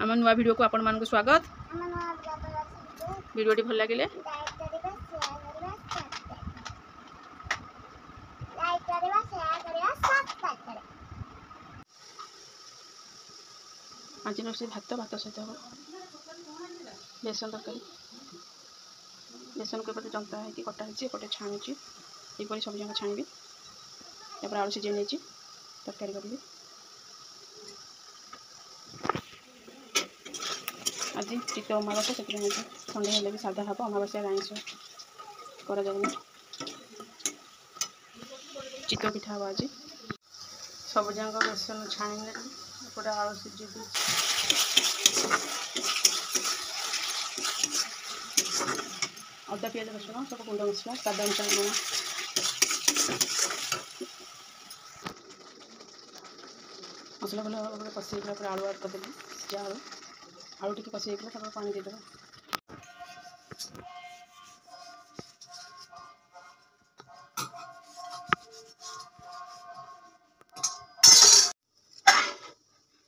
आम नुआ वीडियो को आपण मानक स्वागत। वीडियो भल लगे आज रोषे भात भात सहित हम बेसन तरकारी बेसन को एपटे जंता है कटा होपटे छाणी यहपरी सब जगह छाणी आलू सीझे नहीं तरकारी करी। आज चित्त अमावास्या से संडे हेल्ले भी साधा हम अमावास्या आइंस कर चित्त पिठा हम आज सब जगह बेसन छाणी एपटे आलू सीझे अदा पियाज रसुण सब गुंड मसला स्वाद अनुसार लुण मसला भल भाव कषे आलू आड करदेली सिझा आलू आलू टी कषे पानी देदेव।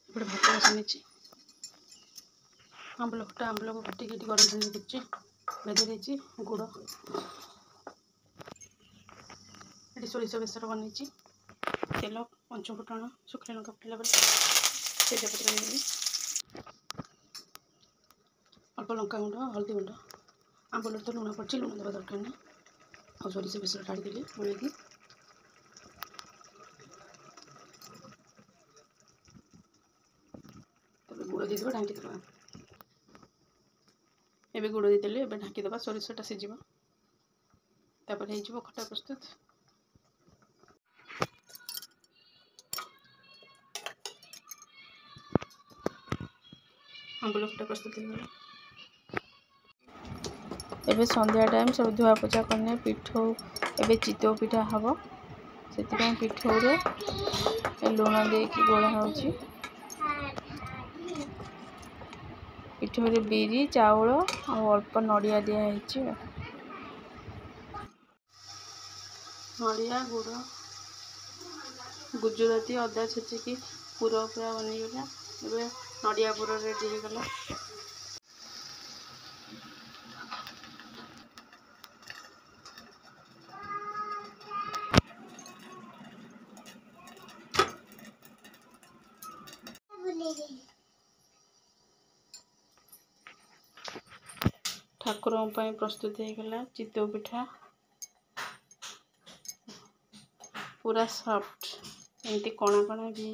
भात बसनी आंबल खटा आंबल को काटिक गरम पानी कर भेजी गुड़ ये सोरिष बेसर बनी तेल पंचफुटण शुखला लंका फुटला तेजपत्र देवी अल्प लंका गुंड हल्दी गुंड आंबल तो लुण पड़े लुण देवा दरकार नहीं और सोरिष बेसर ढाड़ीदेली गोलैकी गुड़ देदेव ढांकीद एबे गुड़ देदेले एबे ढांकीद सोरिषटा सीझ तापर हो खटा प्रस्तुत। आंबल खटा प्रस्तुत हो एबे संध्या टाइम सब धुआ पूजा करने पिठौ एबे चितौ पिठा हम से पिठौ रे लुण दे गोला होची पिठौ रे बिरी चाउल और अल्प नड़िया दिया नड़िया गुड़ गुजराती अदा छेचिकी पूरा पूरा बनीगला एबे नड़िया पूरा रेडी होगला। ठाकुर प्रस्तुत होगला चितौ पिठा पूरा सॉफ्ट एमती कणा कणा भी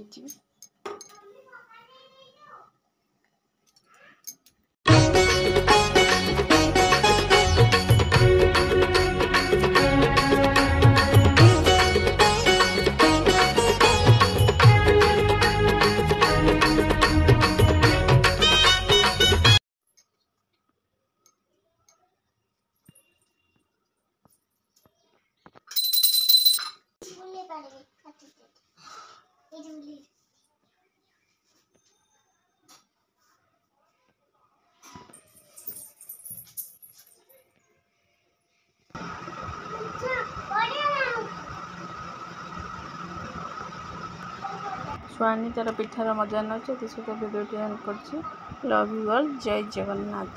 स्वानी तार पिठार मजा नौचे वीडियो एंड कर लव यू ऑल। जय जगन्नाथ।